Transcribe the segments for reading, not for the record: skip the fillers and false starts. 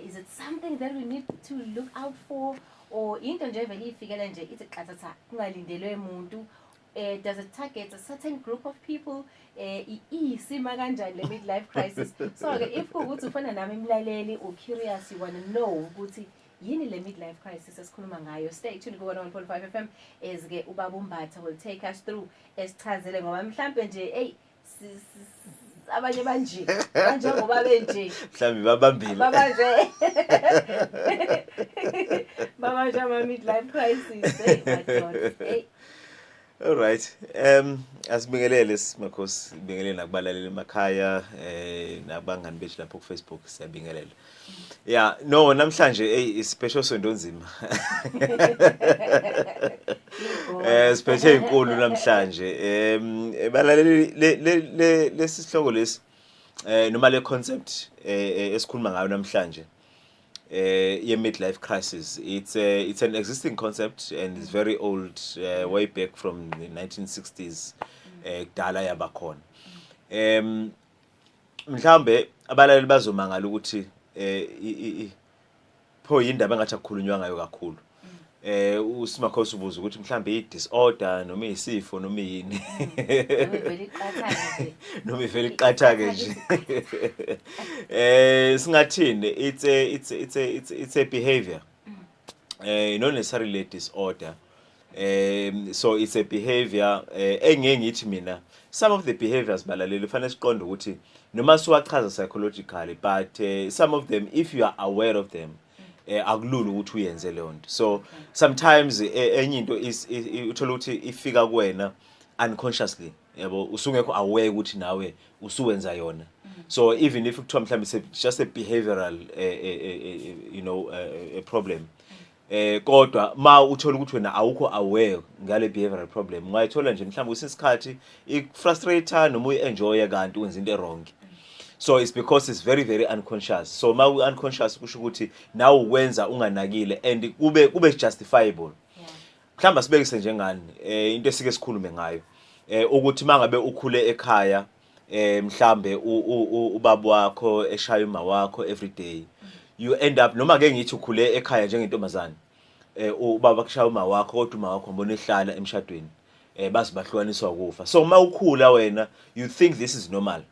is it something that we need to look out for, or into nje vele ifikele nje ithi xathatha kungalindelwe umuntu? Does it target a certain group of people? Isima kanjani le midlife crisis? So if kuwukuthi ufana nami imlaleli or curious, you want to know ukuthi yini le midlife crisis esikhuluma ngayo, stay tuned ku 101.5 FM as ke ubaba uMbatha will take us through esichazele ngoba mhlambe nje abanye banje ngoba benje mhlambe babambile baba nje ama midlife crisis my God. All right. Asibingelele simakhosi, ibingelele nakubalaleli emakhaya nabangani bethu lapho ku Facebook siyabingelela. Yeah, no namhlanje special sonto nzima. Special inkulu namhlanje. Balaleli lesisihloko lesi noma le concept esikhuluma ngayo namhlanje. Midlife crisis. It's an existing concept and it's very old, way back from the 1960s. Kudala yabakhona. Mhlambe abalali bazomangala ukuthi pho yindaba engathi akukhulunywa ngayo kakhulu. Usimakhosi ubuza ukuthi mhlambe i-disorder noma isifo noma yini. Noma iveli qatha-ke nje. Singathini, it's a behavior. Not necessarily a disorder. So it's a behavior engeke ngithi mina some of the behaviors balaleli fanele siqonde ukuthi noma siwachaza psychologically, but some of them if you are aware of them akulula ukuthi uyenze leyo nto. So sometimes enye into uthola ukuthi ifika kuwena unconsciously, yabo usungekho aware ukuthi nawe usuwenza yona. So even if kuthiwa mhlawumbe it's just a behavioral a problem, kodwa ma uthola ukuthi wena awukho aware ngale behavioral problem, ungayithola nje mhlawumbe usisikhathi ikufrustrate noma uyenjoya kanti wenza into wrong. So it's because it's very very unconscious. So ma unconscious kusho ukuthi nawe uwenza unganakile and kube justifiable. Mhlamba sibekise njengani into esike sikhulume ngayo ukuthi mangabe ukhule ekhaya mhlambe ubaba wakho eshaya uma wakho every day, you end up noma ke ngithi ukhule ekhaya njengentombazane ubaba kushaya uma wakho kodwa uma wakho mbona ehlala emshadweni bazi bahlukaniswa ukufa. So ma ukhula wena you think this is normal.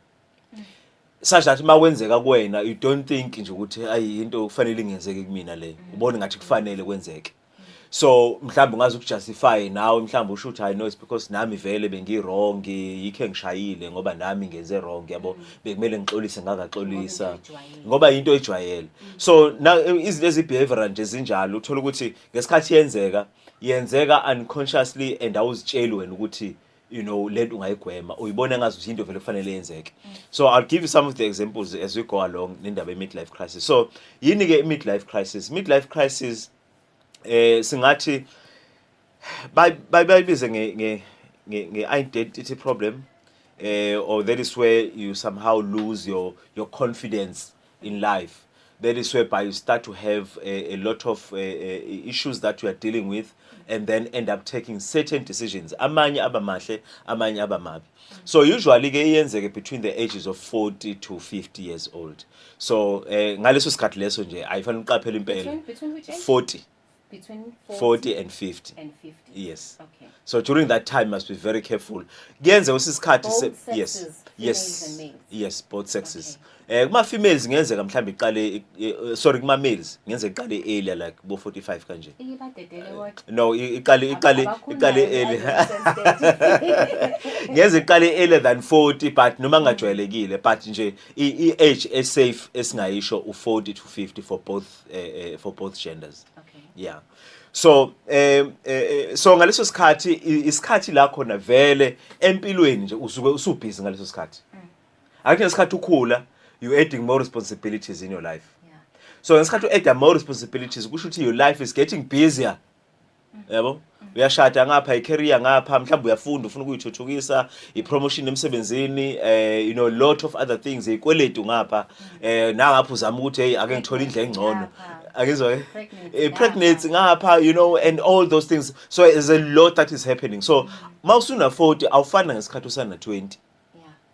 Such that ma kwenzeka kuwena you don't think nje ukuthi ayi into kufanele ingenzeke kumina le, ubone ngathi kufanele kwenzeke. So mhlawumbe ungazi ukujustify nawe, mhlawumbe usho ukuthi I know it's because nami vele bengirong yikhe ngishayile ngoba nami ngenze wrong, yabo bekumele ngixolise ngakaxolisa ngoba into ejwayele. So now izinto ezibehavioral nje zinjalo, uthola ukuthi ngesikhathi yenzeka unconsciously and awuzitsheli wena ukuthi lento ungayigwema uyibona ngazi into vele kufanele yenzeke. So I'll give you some of the examples as we go along nendaba midlife crisis. So yini ke midlife crisis? Midlife crisis singathi bayibize nge identity problem, or that is where you somehow lose your confidence in life. That is whereby you start to have a lot of issues that you are dealing with and then end up taking certain decisions. Amanye abamahle, amanye abamabi. So usually ke iyenzeke between the ages of 40 to 50 years old. So ngaleso sikhathi leso nje ayifanele uqaphele impela. Between which age? 40. Between 40 and 50. And 50. Yes. Okay. So during that time must be very careful. Kuyenze usisikhathi yes. Yes, both sexes. Kuma females ngenzeka mhlambe iqale sorry kuma males ngenzeka iqale earlier like bo 45 kanje. No, iqale early. Ngeze iqale earlier than 40 but noma ngajwayelekile, but nje age is safe esingayisho u40 to 50 for both genders. Okay. Yeah. So so ngaleso sikhathi isikhathi la khona vele empilweni nje usuke usubhizi ngaleso sikhathi. Akuthi ngesikhathi ukhula you adding more responsibilities in your life. Yeah. So ngesikhathi u-add more responsibilities kusho ukuthi your life is getting busier. Yabo? Uyashada ngapha i-career ngapha mhlawumbe uyafunda ufuna ukuyithuthukisa i-promotion emsebenzini, a lot of other things, ikweletu ngapha nangapha uzama ukuthi hey ake ngithola indle engcono. Akizwa pregnancy ngapha and all those things. So there's a lot that is happening. So mawusuna 40 awufana ngesikhathi usana 20.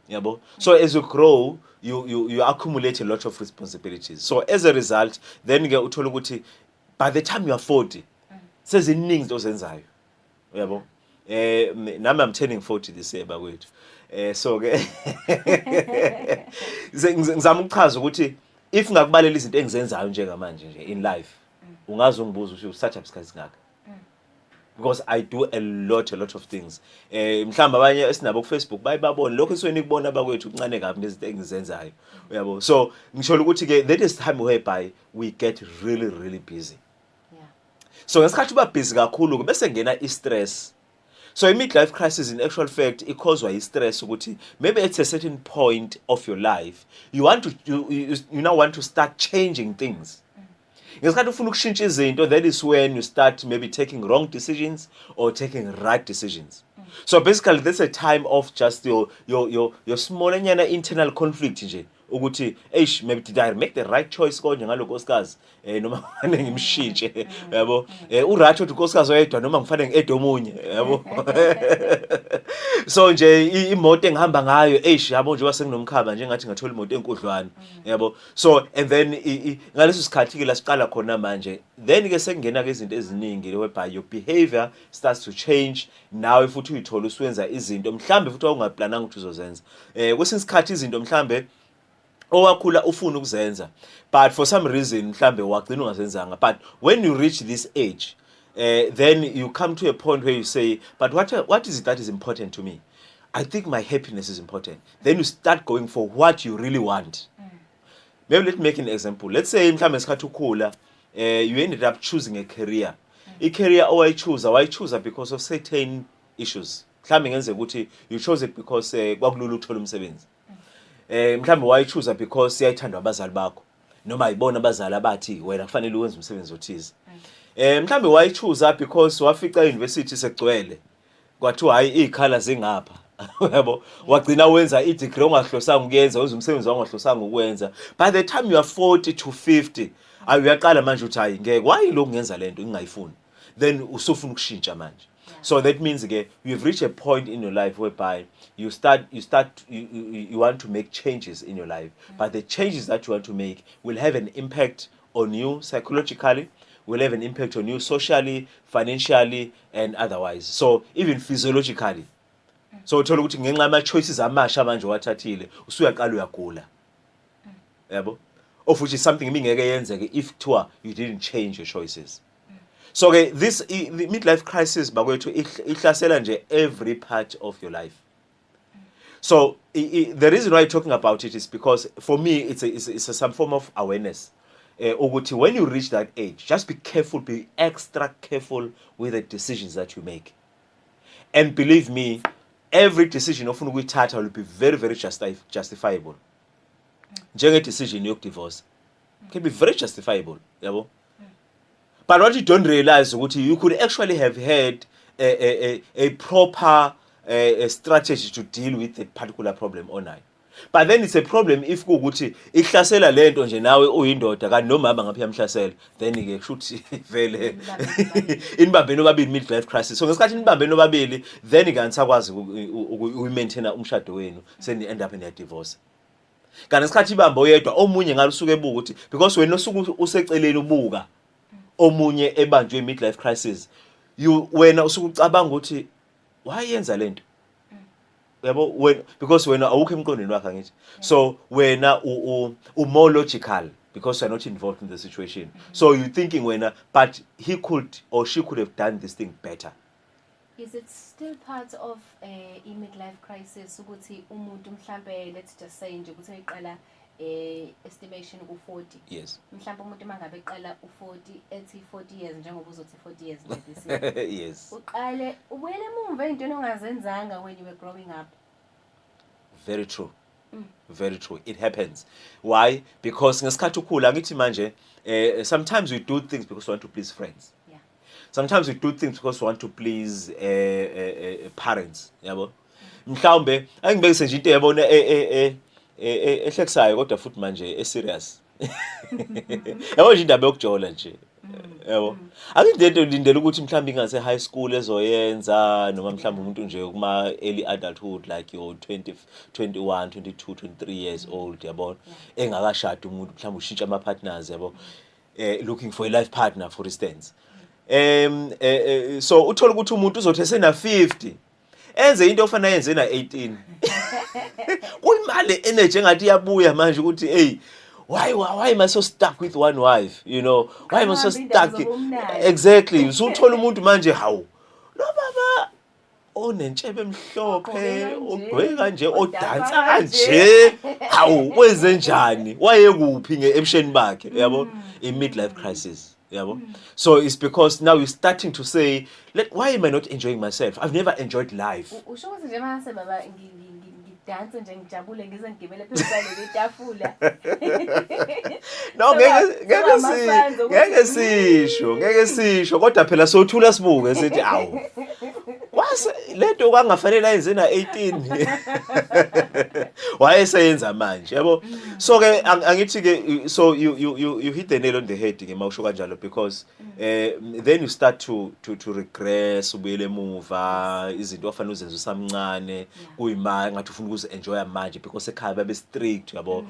Yeah. Yabo? So as you grow you accumulate a lot of responsibilities. So as a result, then ke uthola ukuthi by the time you are 40 seziningi into ozenzayo. Uyabo? Nami I'm turning 40 this year bakwethu. So ke ngizama ukuchaza ukuthi if ngakubalela izinto engizenzayo njengamanje nje in life ungaze ungibuza ukuthi usathatha isikhathi singaka. Because I do a lot of things. Mhlamba abanye esinabo ku Facebook bayibabona lokho esweni kubona bakwethu kuncane kabi nezinto engizenzayo. Uyabo? So ngisho ukuthi ke that is time whereby we get really busy. Yeah. So ngesikhathi uba busy kakhulu bese ngena i-stress. So a midlife crisis in actual fact it caused by stress ukuthi maybe at a certain point of your life you now want to start changing things. Ngesikhathi ufuna ukushintsha izinto, that is when you start maybe taking wrong decisions or taking right decisions. So basically that's a time of just your small internal conflict nje ukuthi maybe did I make the right choice konje ngaloko nkosikazi noma kufanele ngimshintshe yabo urathi uthi unkosikazi oyedwa noma ngifanele ngiede omunye yabo. So nje imoto engihamba ngayo yabo nje wasenginomkhaba nje ngathi ngathola imoto enkudlwana yabo. So and then ngaleso sikhathi ke la siqala khona manje then ke sekungena ke izinto eziningi whereby your behavior starts to change. Nawe futhi uyithola uswenza izinto mhlambe futhi awungaplananga ukuthi uzozenza kwesinye isikhathi izinto mhlambe owakhula ufuna ukuzenza but for some reason mhlambe wagcina ungazenzanga. But when you reach this age then you come to a point where you say but what is it that is important to me? I think my happiness is important. Then you start going for what you really want. Maybe let's make an example. Let's say mhlambe ngesikhathi ukhula you ended up choosing a career. I-career owayichoose because of certain issues. Mhlambe ngenzeka ukuthi you chose it because kwakulula ukuthola umsebenzi. Mhlambe wayichoose because siyayithanda abazali bakho noma ayibona abazali abathi wena kufanele uwenze umsebenzi othize. Mhlambe wayichoose because wafica university segcwele kwathiwa hayi izikhala zingapha yabo wagcina wenza i-degree ongahlosanga ukuyenza wenza umsebenzi ongahlosanga ukwenza. By the time you are 40 to 50 uyaqala manje uthi hayi ngeke why lo ngenza lento ngingayifuni then usufuna ukushintsha manje. So that means again you've reached a point in your life whereby you want to make changes in your life. But the changes that you want to make will have an impact on you psychologically, will have an impact on you socially, financially and otherwise. So even physiologically. So uthola ukuthi ngenxa ama choices amasha manje wathathile usuyaqala uyagula. Yabo? Of which is something ngeke yenzeke if you didn't change your choices. So okay, the midlife crisis bakwethu ihlasela nje every part of your life. So the reason why I'm talking about it is because for me it's some form of awareness. Ukuthi when you reach that age, just be careful, be extra careful with the decisions that you make. And believe me, every decision often ukuyithatha will be very justifiable. Njenge decision yokudivorce can be very justifiable, yabo. But what you don't realize ukuthi you could actually have had a proper strategy to deal with a particular problem online. But then it's a problem if kuukuthi ihlasela lento nje nawe uyindoda kanti nomama ngapha yamhlasela then ke kushuthi vele inibambene obabili midlife crisis. So ngesikhathi inibambene obabili then ke anisakwazi ukumaintain umshado wenu seni end up in a divorce. Kanti ngesikhathi ibamba oyedwa omunye ngalusuke ebuka ukuthi because wena usuku useceleni ubuka omunye ebanjwe midlife crisis wena usuke ucabanga ukuthi why yenza lento yabo because wena awukho emqondweni wakhe ngithi. So wena more logical because you're not involved in the situation. So you thinking wena but he could or she could have done this thing better. Is it still part of a midlife crisis ukuthi umuntu mhlambe let's just say nje ukuthi eqala estimation ku-40. Yes. Mhlawumbe umuntu mangabe eqala u-40 ethi 40 years njengoba uzothi 40 years this year. Yes. Uqale ubuyele emumva ezintweni ongazenzanga when you were growing up. Very true. Very true. It happens. Why? Because ngesikhathi ukhula ngithi manje sometimes we do things because we want to please friends. Yeah. Sometimes we do things because we want to please parents, yabo. Mhlawumbe angibekise nje into yabona ehlekisayo kodwa futhi manje serious. Yabo nje indaba yokujola nje. yabo akuyinto ulindele ukuthi mhlawumbe ingase high school ezoyenza noma mhlawumbe umuntu nje kuma early adulthood like your 20 21 22 23 years old yabo engakashada umuntu mhlawumbe ushintsha ama partners yabo looking for a life partner for instance so uthola ukuthi umuntu uzothi esena 50 enze into ofana yenze na 18 kuyimali energy engathi iyabuya manje ukuthi hey why am I so stuck with one wife, you know? Why am I so stuck? Exactly. So uthola umuntu manje hawu lo baba onentshebe emhlophe ogqoke kanje odansa kanje hawu wenze njani wayekuphi ngeebusheni bakhe yabo midlife crisis yabo so it's because now you're starting to say why am I not enjoying myself? I've never enjoyed life. Usho ukuthi nje mase baba dance nje ngijabule ngize ngigibele phezulu kwale tafula no ngeke sisho kodwa phela sothula sibuke sithi awu wase lento kwangafanele ayenze na 18 wayeseyenza manje yabo so ke angithi ke so you hit the nail on the head ke mawusho kanjalo because then you start to regress ubuyele emuva izinto ofanele uzenze usamncane kuyimali ngathi ufuna ukuze enjoy manje because ekhaya babe strict yabo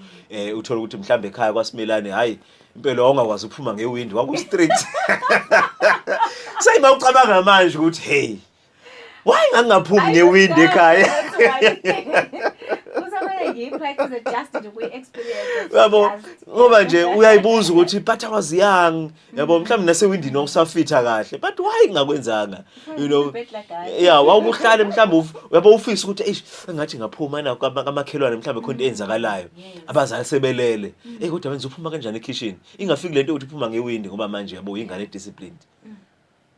uthola ukuthi mhlambe ekhaya kwaSimelane hayi impela ongakwazi ukuphuma ngewindi kwaku strict sayima ucabanga manje ukuthi hey why ngangaphumi ngewindi ekhaya practice adjusted kwi-experience yabo ngoba nje uyayibuza ukuthi but I was young yabo mhlawumbe nasewindini awusafitha kahle but why ngakwenzanga you know yeah wawuhlale mhlawumbe yabo ufisa ukuthi eish engathi ngaphuma na kamakhelwane mhlawumbe khona enzakalayo abazali sebelele kodwa wenza uphuma kanjani ekitchen ingafiki lento ukuthi uphuma ngewindi ngoba manje yabo ingane disciplined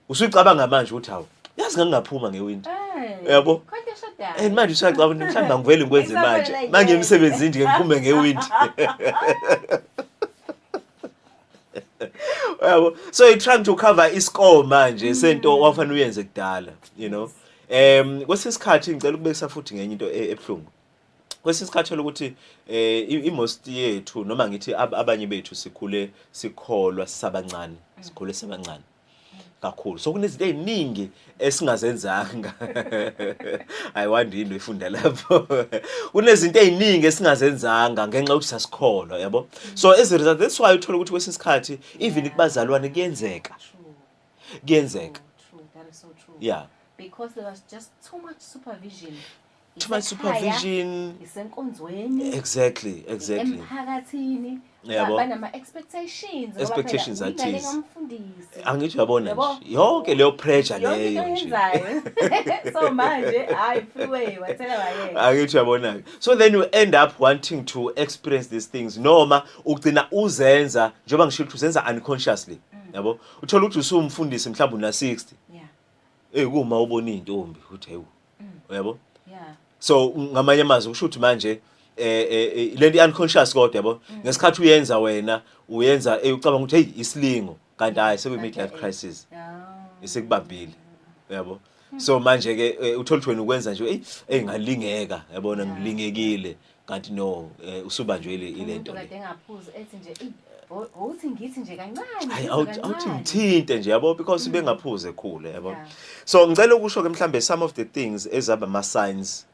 usuyicabanga manje ukuthi hawo yazi ngangaphuma ngewindi yabo manje usacabanga mhlawumbe ngivele ngikwenze manje manje emsebenzini nje ngiphume ngewindi yabo so you're trying to cover iscore manje sento wafanele uyenze kudala you know kwesisikhathi ngicela ukubekisa futhi ngenye into ebuhlungu kwesisikhathi ukuthi imost yethu noma ngithi abanye bethu sikhule sikholwa sisabancane sikhule sibancane kakhulu so kunezinto eziningi esingazenzanga ayiwandi into ifunda lapho kunezinto eziningi esingazenzanga ngenxa ukuthi sasikholwa yabo so as a result that's why uthola ukuthi kwesisikhathi even kubazalwane kuyenzeka true that is so true yeah because there was just too much supervision isenkonzweni exactly emphakathini banama expectations athize angithi uyabona nje yonke leyo pressure leyo nje so manje hayi freeway wathela bayeke angithi uyabona so then you end up wanting to experience these things noma ugcina uzenza njengoba ngisho ukuthi uzenza unconsciously yabo uthola ukuthi usumfundisi mhlawumbe una 60 kuma ubona intombi uthi hey yabo so ngamanye amazwi kusho ukuthi manje lento unconscious kodwa yabo ngesikhathi uyenza wena uyenza ucabanga ukuthi hey isilingo kanti hayi sekuyi midlife crisis isekubambile yabo so manje ke uthola ukuthi wena ukwenza nje ngalingeka yabona ngilingekile kanti no usubanjwe ilento le kade engaphuza ethi nje uthi ngithi nje kancane hayi awuthi ngithinte nje yabo because bengaphuze ekhule yabo so ngicela ukusho ke mhlambe some of the things ezaba ama signs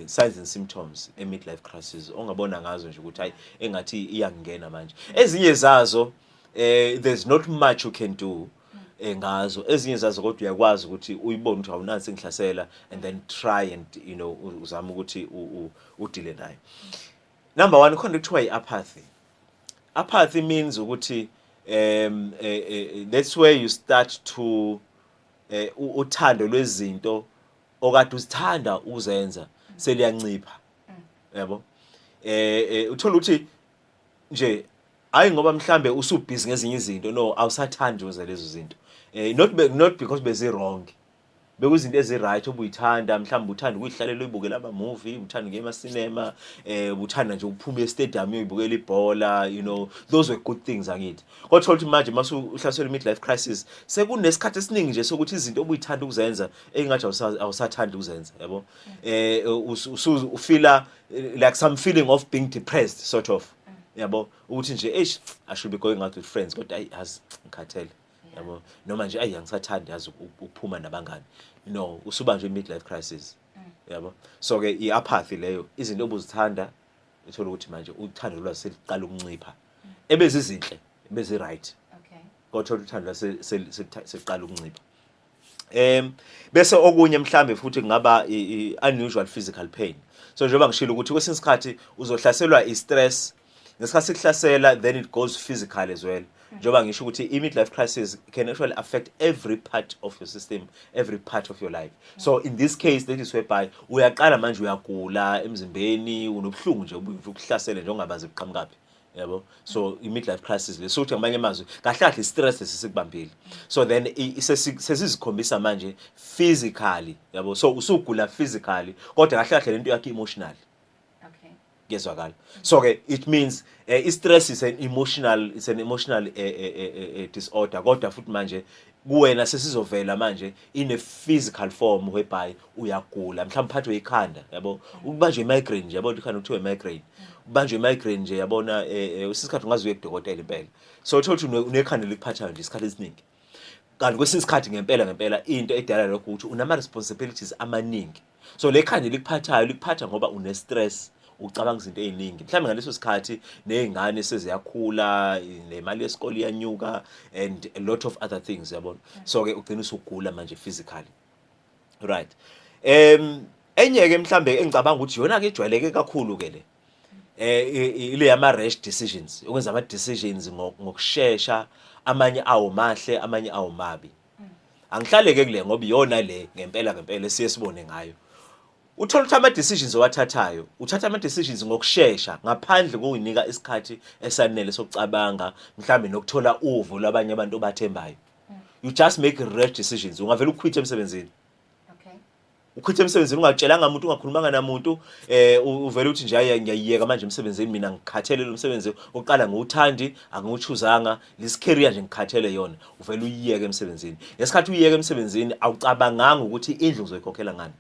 signs and symptoms midlife crisis ongabona ngazo nje ukuthi hayi engathi iyangena manje ezinye zazo there's not much you can do ngazo ezinye zazo kodwa uyakwazi ukuthi uyibone ukuthi awunansi ngihlasela and then try and you know uzama ukuthi udile nayo number 1 khona kuthiwa iapathy apathy means ukuthi that's where you start to uthando lwezinto okade uzithanda ukuzenza seliyancipha yabo uthola ukuthi nje hayi ngoba mhlambe usubhizi ngezinye izinto no awusathandi uze lezo zinto not because bezi wrong bekuzinto ezi-right obuyithanda mhlawumbe uthanda ukuyihlalela uyibukela ama-movie uthanda ngema cinema uthanda nje ukuphuma e-stadium uyibukela ibhola you know those were good things angithi kodwa ukuthi manje mase uhlaselwe midlife crisis sekunesikhathi esiningi nje sokuthi izinto obuyithanda ukuzenza engathi awusathanda ukuzenza yabo ufeela like some feeling of being depressed sort of yabo ukuthi nje eish I should be going out with friends kodwa ayi ngikhathele yabo noma nje ayi angisathandi yazi ukuphuma nabangani no usuba nje midlife crisis yabo so ke iapathy leyo izinto obuzithanda uthola ukuthi manje uthando lwazi seliqala ukuncipha ebezizinhle ebezi right kodwa uthando seliqala ukuncipha bese okunye mhlambe futhi kungaba unusual physical pain so njengoba ngishilo ukuthi kwesinye isikhathi uzohlaselwa i-stress ngesikhathi sikuhlasela then it goes physical as well njengoba ngisho ukuthi i-midlife crisis can actually affect every part of your system, every part of your life. So in this case that is whereby uyaqala manje uyagula emzimbeni unobuhlungu nje ukuhlasela njengoba ziqhamukapi yabo so i-midlife crisis le so uthi ngamanye amazwi kahle kahle stress sesikubambile so then sesizikhombisa manje physically yabo so usugula physically kodwa kahle kahle lento yakhe emotional gezwakala so ke it means stress is an emotional disorder kodwa futhi manje kuwena sesizovela manje in a physical form whereby uyagula mhlawumbe phathwe ikhanda yabo ukubanjwe migraine nje yabo ikhanda kuthiwe migraine ubanjwe migraine nje yabona usisikhathi ungazi uyekudokotela impela so uthola ukuthi unekhanda likuphathayo nje isikhathi esiningi kanti kwesinye isikhathi ngempela into edala lokho ukuthi unama responsibilities amaningi so lekhanda likuphatha ngoba une stress ucabanga izinto eziningi mhlawumbe ngaleso sikhathi nezingane seziyakhula nemali yesikole iyanyuka and a lot of other things yabona so ke ugcina usugula manje physically right enye ke mhlambe engicabanga ukuthi yona ke ejwayeleke kakhulu ke le ile yama rash decisions ukwenza ama decisions ngokusheshsha amanye awo mahle amanye awo mabi angihlaleke kule ngoba iyona le ngempela siye sibone ngayo uthola ukuthi ama decisions owathathayo uthatha ama decisions ngokusheshsha ngaphandle kokunika isikhathi esanele sokucabanga mhlambe nokuthola uvo labanye abantu obathembayo you just make rash decisions ungavela ukukhwitha emsebenzini ukhwitha emsebenzini ungatshelanga umuntu ungakhulumanga namuntu uvela uthi nje ngiyayiyeka manje emsebenzini mina ngikhathele lo msebenzi oqala ngouthandi angiwuchuzanga this career nje ngikhathele yona uvela uyiyeke emsebenzini ngesikhathi uyiyeke emsebenzini awucabanganga ukuthi indlu uzoyikhokhela ngani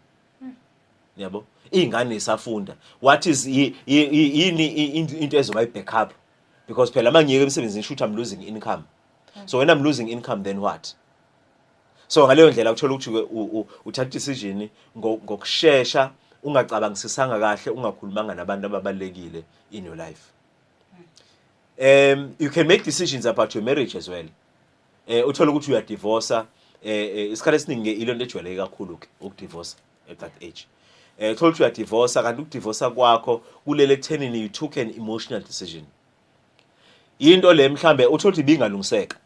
yabo ingane isafunda what is yini into ezoba i-backup because phela mangiyeke emsebenzini shoot I'm losing income so when I'm losing income then what so ngaleyo ndlela uthola ukuthi uthatha decision ngokusheshsha ungacabangisisanga kahle ungakhulumanga nabantu ababalekile in your life you can make decisions about your marriage as well uthola ukuthi uya divorce isikhathi esiningi ilo nto ejwayeleke kakhulu ukudivorce at that age uthola ukuthi uya divorce kanti ukudivorce kwakho kulele ekuthenini you took an emotional decision into le mhlambe uthola ukuthi ibingalungiseka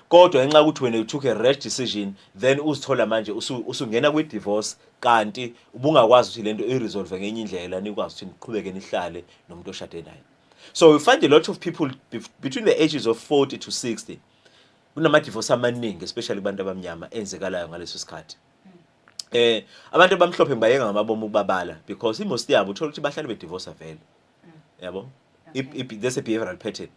kodwa ngenxa ukuthi wena you took a rash decision then uzithola manje usungena kwi divorce kanti ubungakwazi ukuthi lento iresolve ngenye indlela nikwazi ukuthi niqhubeke nihlale nomuntu oshade naye so we find a lot of people between the ages of 40 to 60 kunama divorce amaningi especially kubantu abamnyama enzekalayo ngaleso sikhathi abantu abamhlophe ngibayeka ngamabomu ukubabala because most yabo uthola ukuthi bahlale be divorce vele yabo there's a behavioral pattern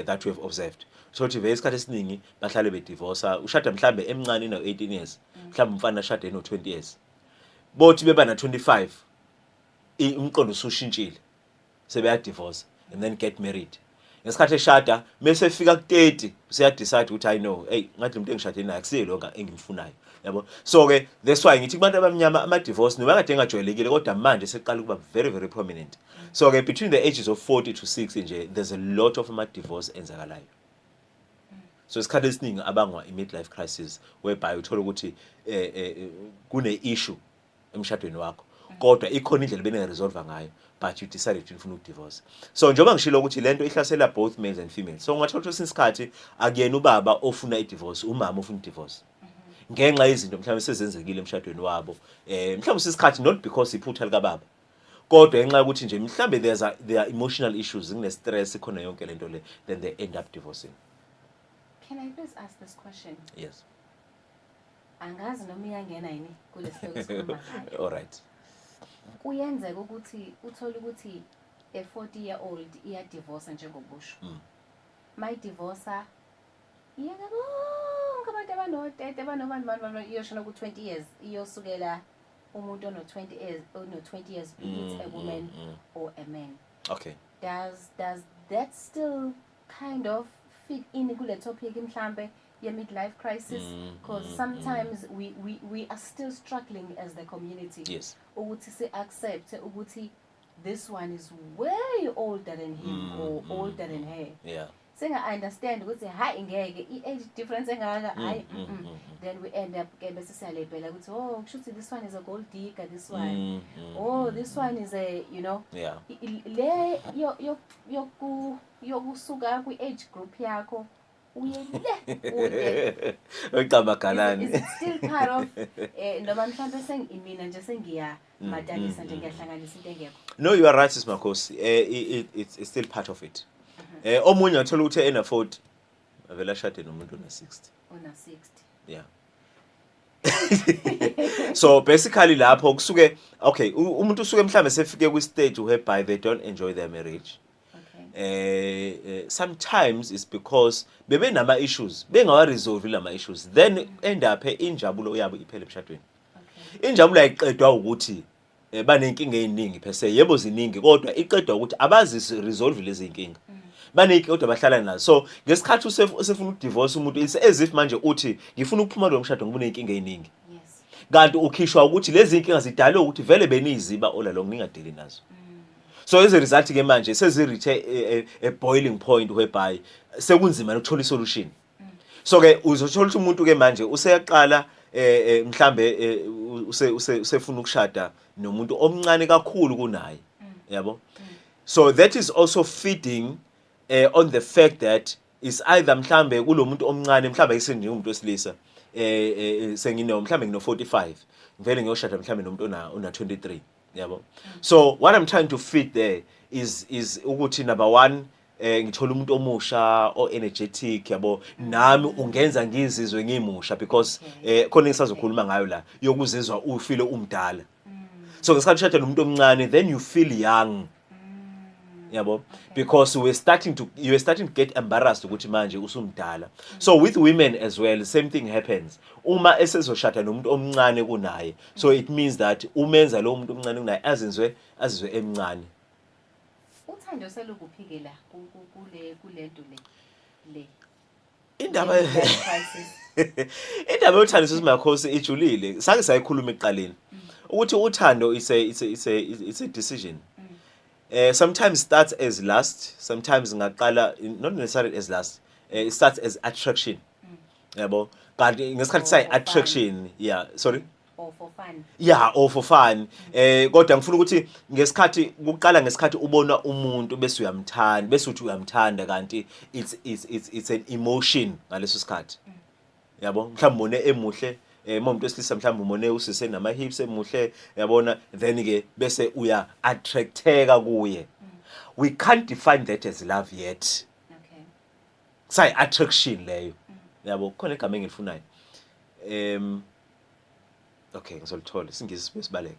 that we have observed so ukuthi vele isikhathi esiningi bahlale be divorce ushada mhlambe emncane na 18 years mhlambe umfana ashade no 20 years bothi beba na 25 umqondo usushintshile sebeya divorce and then get married ngesikhathi eshada bese fika ku 30 useya decide ukuthi I know hey ngathi umuntu engishade naye akusiye lonke engimfunayo yabo so ke that's why ngithi kubantu abamnyama ama divorce noma kade engajwayelekile kodwa manje seqala ukuba very prominent so ke between the ages of 40 to 60 nje there's a lot of ama divorce enzakalayo so isikhathi esiningi abangwa i-midlife crisis whereby uthola ukuthi kune issue emshadweni wakho kodwa ikhona indlela bene resolve ngayo but you decided ukuthi ufuna ukudivorce so njengoba ngishilo ukuthi lento ihlasela both males and females so ungathola ukuthi isikhathi akuyena ubaba ofuna i-divorce umama ofuna i-divorce ngenxa yezinto mhlawumbe sezenzekile emshadweni wabo mhlawumbe isikhathi not because iphutha lika baba kodwa ngenxa ukuthi nje mhlawumbe there are emotional issues ngine stress khona yonke lento le then they end up divorcing. Can I please ask this question? Yes. Angazi noma iyangena yini kulesihloko esikhuluma ngayo. All right. Kuyenzeka ukuthi uthola ukuthi a 40-year-old iya divorce njengobusho. My divorce iyaka bonke abantu abanotete abanobani iyoshona ku 20 years iyosukela umuntu ono 20 years be it a woman or a man. Okay. Does that still kind of fit in kule topic mhlambe ye midlife crisis, because sometimes we are still struggling as the community. Yes. Ukuthi si accept ukuthi this one is way older than him or older than her. Yeah. Senga understand ukuthi hayi ngeke age difference engaka hayi. Then we end up ke bese siyalebhela ukuthi oh kushuthi this one is a gold digger, this one oh this one is a Yeah. le yokusuka kwi age group yakho uye le Ugcamagalani. is still part of noma mhlambe mina nje sengiya madanisa nje ngiyahlanganisa into engekho. No, you are right, Sis Makhosi. It's still part of it. Omunye athola ukuthi ena 40 avela shade nomuntu ona 60. Ona 60. Yeah. So basically lapho kusuke okay umuntu usuke mhlambe sefike kwi stage whereby they don't enjoy their marriage. Sometimes it's because bebe nama issues bengawa resolve lama issues then end up injabulo yabo iphele emshadweni. Injabulo ayiqedwa ukuthi banenkinga eziningi phese yebo ziningi kodwa iqedwa ukuthi abazi resolve lezi inkinga. Baniki kodwa bahlala nazo. So ngesikhathi usefuna ukudivorce umuntu it's as if manje uthi ngifuna ukuphuma lo mshado ngibone inkinga eziningi. Yes. Kanti ukhishwa ukuthi lezi inkinga zidalwe ukuthi vele beniziba all along ningadeli nazo. So as a result ke manje sezireach a boiling point whereby sekunzima ukuthola isolution. So ke uzothola ukuthi umuntu ke manje useyaqala mhlambe usefuna ukushada nomuntu omncane kakhulu kunaye. Yabo? So that is also feeding on the fact that is either mhlambe kulomuntu omncane mhlambe isenje umuntu wesilisa sengino mhlambe ngino 45 ngivele ngiyoshada mhlambe nomuntu ona 23 yabo. So what I'm trying to feed there is ukuthi number one ngithola umuntu omusha o energetic yabo nami ungenza ngizizwe ngimusha because khona ngisazokhuluma ngayo la yokuzizwa ufile umdala. So ngesikhathi ushada nomuntu omncane then you feel young. Yabo, because you were starting to get embarrassed ukuthi manje usumdala. So with women as well same thing happens. Uma esezoshada nomuntu omncane kunaye, so it means that umenza lo muntu omncane kunaye azizwe emncane. Uthando selukuphike la kule nto le. Indaba yothando sisimakhosi ijulile. Sake sayikhuluma eqaleni. Ukuthi uthando it's a decision. Sometimes starts as lust, sometimes ngaqala not necessarily as lust. It starts as attraction. Yabo. But ngesikhathi say attraction, yeah, sorry. Or for fun. Yeah, or for fun. Kodwa ngifuna ukuthi ngesikhathi kuqala ngesikhathi ubona umuntu bese uyamthanda, bese uthi uyamthanda kanti it's an emotion ngaleso sikhathi. Yabo, mhlawumbe mone emuhle umuntu wesilisa mhlawumbe umone usise nama hips emuhle yabona then ke bese uya attracteka kuye. We can't define that as love yet. Okay. Say attraction leyo. Yabo khona igama engilifunayo. Okay ngizolithola singisi besibaleke.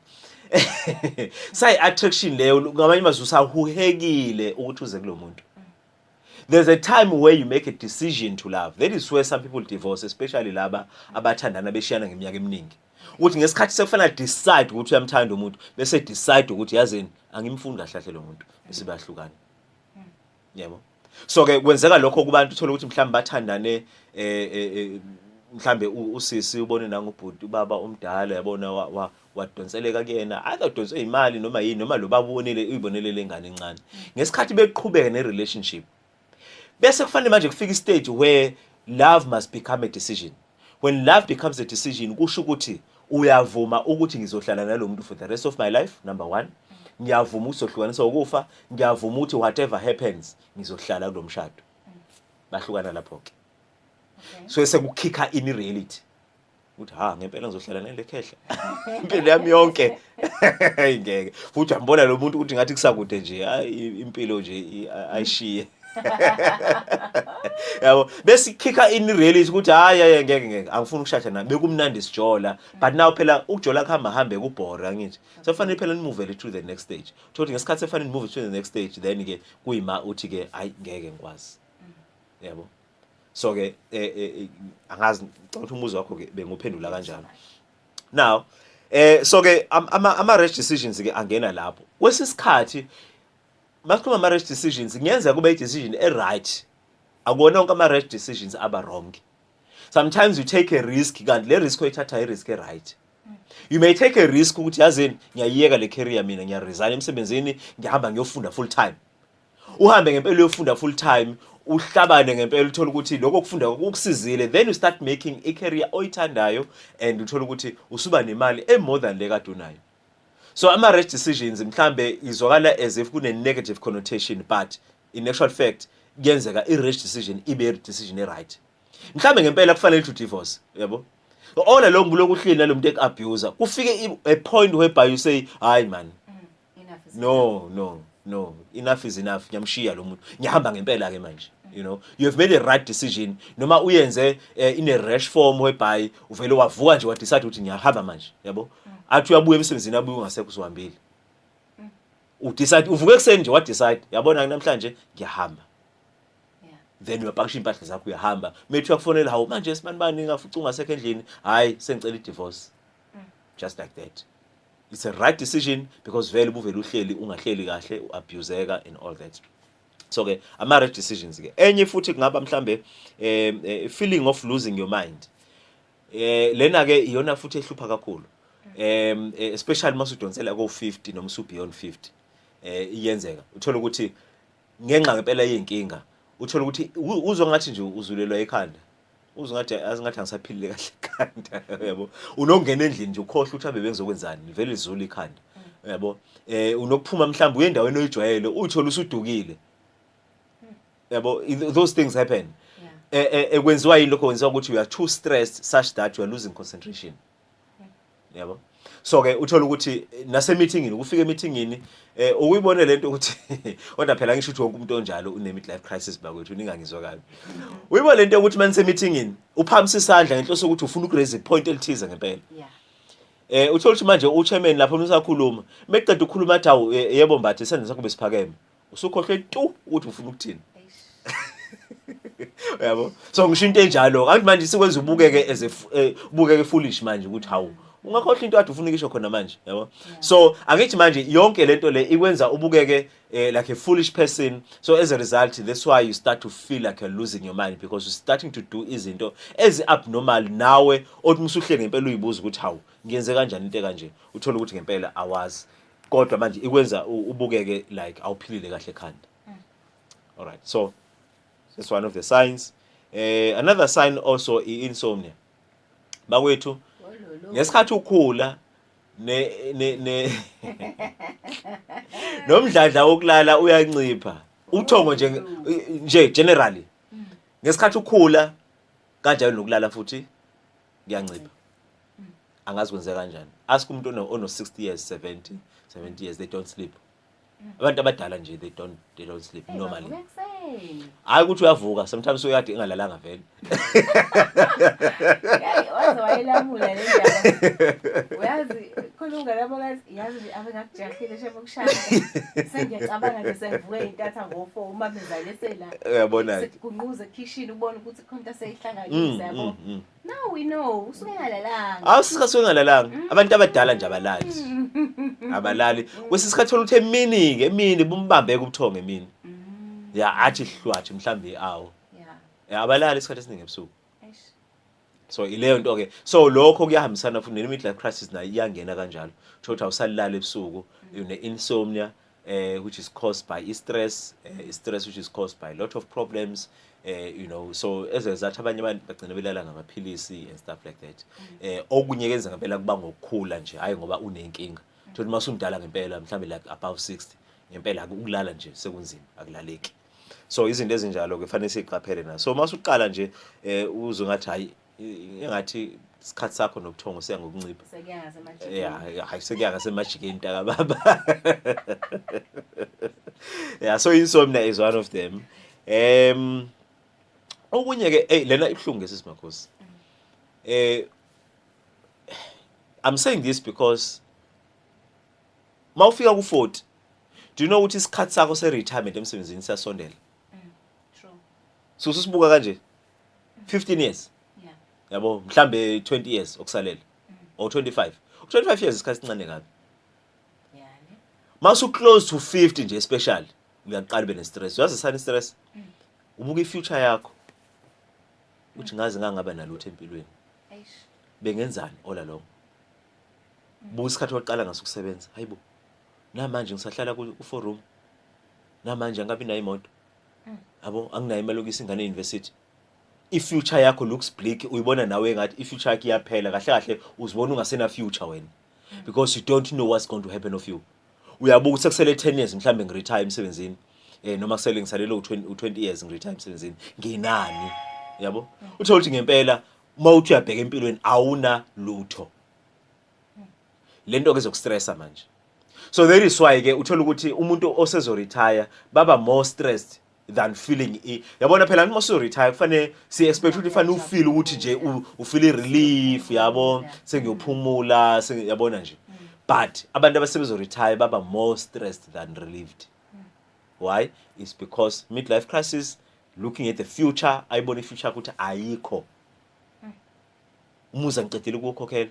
Say attraction leyo ngamanye mazusa uhuhekile ukuthi uze kulomuntu. There's a time where you make a decision to love. That is where some people divorce, especially laba abathandana beshiyana ngeminyaka eminingi. Ukuthi ngesikhathi sekufana decide ukuthi uyamthanda umuntu, bese decide ukuthi yazini angimfuni kahle lo muntu, bese bayahlukana. Yebo. So ke kwenzeka lokho kubantu uthola ukuthi mhlawumbe bathandane mhlambe usisi ubone nangubhuti ubaba omdala yabona wadonseleka kuyena either udonswe imali noma yini noma lo babonile uyibonele lengane encane. Ngesikhathi beqhubeka ne relationship bese kufanele manje kufika istage where love must become a decision. When love becomes a decision kusho ukuthi uyavuma ukuthi ngizohlala nalomuntu for the rest of my life, number one. Ngiyavuma ukuzohlukanisa ukufa, ngiyavuma ukuthi whatever happens ngizohlala kulomshado. Bahlukana lapho ke. So sekukhika in reality. Uthi ngempela ngizohlala nale khehla. Impilo yami yonke. Ngeke. Futhi uyambona lo muntu ukuthi ngathi kusakude nje, impilo nje ayishiye. Yabo bese ikhika in reality ukuthi ngeke angifuni ukushada naye bekumnandi sijola but now phela ukujola kuhamba hambe kubhora ngithi so kufanele phela nimove to the next stage thothi ngesikhathi sefanele move to the next stage then ke kuyima uthi ke ngeke ngikwazi. Yabo so ke angazi ukuthi umuzo wakho ke benguphendula kanjani now so ke ama rash decisions ke angena lapho kwesisikhathi masikhuluma ama-rash decisions ngiyenzeka kube i-decision e-right akuwona wonke ama-rash decisions aba wrong. Sometimes you take a risk kanti le risk oyithatha i-risk e-right. You may take a risk ukuthi yazini ngiyayiyeka le career mina ngiyaresign emsebenzini ngihamba ngiyofunda full time. Uhambe ngempela uyofunda full time uhlabane ngempela uthola ukuthi lokho kufunda ukukusizile, then you start making a career oyithandayo and uthola ukuthi usuba nemali more than le kade unayo. So ama-rash decisions mhlambe izwakala as if kune negative connotation, but in actual fact kuyenzeka i-rash decision ibe decision e-right. Mhlambe ngempela kufanele to divorce, yabo. All along kuloku uhleli nalomuntu ek-abuser kufike a point whereby you say hayi man, no, enough is enough, ngiyamshiya lo muntu ngihamba ngempela ke manje. You know, you have made a right decision. Noma uyenze in a rash form whereby uvele wavuka nje wadecide ukuthi ngiyahamba manje, yabo. Athi uyabuya emsebenzini abuye ungasekho usihambile. Udecide uvuke ekseni nje wadecide yabona namhlanje ngiyahamba. Then uyapakisha impahla zakho uyahamba. Methi uyakufonela hawo manje sibanibani ngafuca ungasekho endlini, hayi sengicela i-divorce. Just like that. It's a right decision because vele ubuvele uhleli ungahleli kahle uabuseka and all that. So ke ama-right decisions ke enye futhi kungaba mhlambe feeling of losing your mind. Lena ke iyona futhi ehlupha kakhulu. Especially masudonsela ko 50 noma usu beyond 50. Iyenzeka uthola ukuthi ngenxa ngempela yinkinga uthola ukuthi uzwa ngathi nje uzulelwa ekhanda. Uzwa ngathi azingathi angisaphilile kahle ekhanda, yabo. Unongena endlini nje ukhohle ukuthi abe bengizokwenzani vele izulu ikhanda, yabo. Unokuphuma mhlawumbe uye endaweni oyijwayele uthola usudukile. Yabo, those things happen. Ekwenziwa yini lokho kwenziwa ukuthi you are too stressed such that you are losing concentration. Yabo. So ke uthola ukuthi nase meetingini ufike meetingini ukuyibona lento ukuthi kodwa phela ngisho ukuthi wonke umuntu onjalo une midlife crisis bakwethu ningangizwa kabi. Uyibona lento ukuthi manje meetingini uphamisa isandla ngenhloso ukuthi ufuna ukuraise point elithize ngempela. Uthola ukuthi manje uchairman lapho usakhuluma meqeda ukukhuluma athi awu yebo mbathe isandla sakho besiphakeme usukhohle tu ukuthi ufuna ukuthini. Yabo. So ngisho into enjalo kanti manje sikwenza ubukeke as ubukeke foolish manje ukuthi hawu ungakhohle into ade ufuna ukisho khona manje, yabo. So angithi manje yonke lento le ikwenza ubukeke like a foolish person. So as a result that's why you start to feel like you're losing your mind because you're starting to do izinto ezi abnormal nawe othi musuhlele ngempela uyibuza ukuthi hawu ngiyenze kanjani into kanje uthola ukuthi ngempela awazi kodwa manje ikwenza ubukeke like awuphilile kahle ekhanda. All right, so that's one of the signs. Another sign also insomnia. Bakwethu ngesikhathi ukhula nomdladla wokulala uyancipha. Uthongo nje generally. Ngesikhathi ukhula kanjalo nokulala futhi kuyancipha. Angazi kwenza kanjani. Ask umuntu ono 60 years, 70 years they don't sleep. Abantu abadala nje they don't sleep normally. Hayi ukuthi uyavuka sometimes uyade engalalanga vele. Waze wayelamula le ndaba. Uyazi khona ungalabo kazi yazi abengakujahile shebo kushaya. Sengiyacabanga nje sengivuke intatha ngo4 uma bezalesela. Uyabona nje. Kunquza kitchen ubone ukuthi khona seyihlanganisa yabo. Now we know usuke ngalalanga. Awusika ngalalanga. Abantu abadala nje abalali. Abalali. Kwesisikhathi thola ukuthi emini bumbambeke ubuthongo emini. Athi hlwathi mhlambe awu. Abalali isikhathi esiningi ebusuku. So ileyo nto ke. So lokho kuyahambisana futhi ne midlife crisis nayo iyangena kanjalo. Thothi awusalala ebusuku, une insomnia which is caused by stress, stress which is caused by a lot of problems. You know, so as a result abanye abantu bagcina belala ngamaphilisi and stuff like that. Okunye kenza ngempela kuba ngokukhula nje hayi ngoba unenkinga. Thothi masumdala ngempela mhlambe like above 60 ngempela ukulala nje sekunzima akulaleki. So izinto ezinjalo ke kufanele siqaphele nazo. So masuqala nje uzwe ngathi hayi engathi isikhathi sakho nobuthongo siya ngokuncipha. Sekuyaga semajikeni. Hayi sekuyaga semajikeni taka baba. So insomnia is one of them. Okunye ke lena ibhlungu ngesimakhosi. I'm saying this because mawufika ku40 do you know ukuthi isikhathi sakho se-retirement emsebenzini siyasondela? True. So usibuka kanje 15 years. Yeah. Yabo mhlambe 20 years okusalela. Or 25. 25 years isikhathi sincane kabi. Yeah. Masu close to 50 nje especially. uyaqala ube ne-stress. Uyazi sani stress? Ubuka i-future yakho uthi ngaze ngangaba nalutho empilweni. Bengenzani all along? Buka isikhathi waqala ngaso ukusebenza. Hayibo. Namanje ngisahlala ku-4 room. Namanje angabi nayo imoto. Yabo, anginayo imali yokuyisa ingane e-university. I-future yakho looks bleak. Uyibona nawe ngathi i-future yakho iyaphela. Kahle kahle uzibona ungasena future wena. Because you don't know what's going to happen of you. Uyabuka ukuthi sekusele 10 years mhlambe ngiretire emsebenzini. Noma kusele ngisalele u20 years ngiretire emsebenzini. Nginani? Yabo? Uthola ukuthi ngempela uma uthi uyabheka empilweni awuna lutho. Lento ke zokustressa manje. So that is why ke uthola ukuthi umuntu osezo retire baba more stressed than feeling yabona phela uma uso retire kufanele si expect ukuthi fanele ufeel ukuthi nje ufeel relief yabo sengiyophumula yabona nje. But abantu abasebenza retire baba more stressed than relieved. Why? It's because midlife crisis, looking at the future, ayibona ifuture ukuthi ayikho. Umuza ngicedile ukukhokhela,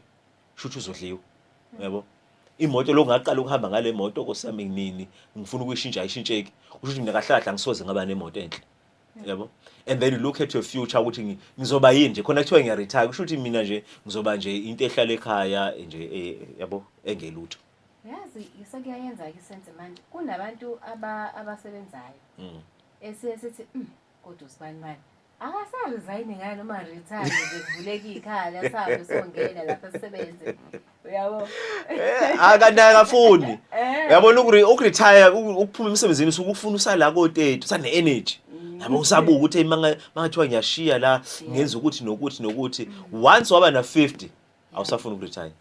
shuthu uzodliwa. Yabo? Imoto lokungaqala ukuhamba ngale moto kosami nini, ngifuna ukuyishintsha ayishintsheki. Usho mina kahlahla ngisoze ngaba nemoto enhle. Yabo? And then you look at your future ukuthi ngizoba yini nje khona kuthiwa ngiyaretire kusho ukuthi mina nje ngizoba nje into ehlala ekhaya nje yabo engelutho. Yazi isekuyayenza ke sense manje kunabantu abasebenzayo. Esithi kodwa usibani manje akasaresign ngani noma retire nje kuvuleka ikhala sabe songena lapha sisebenze. Uyabo? Akana akafuni. Uyabona ukuretire ukuphuma emsebenzini ukufuna usala ko30 usane energy. Yabo usabuka ukuthi mangathiwa ngiyashiya la ngenza ukuthi nokuthi once waba na 50 awusafuna ukuretire.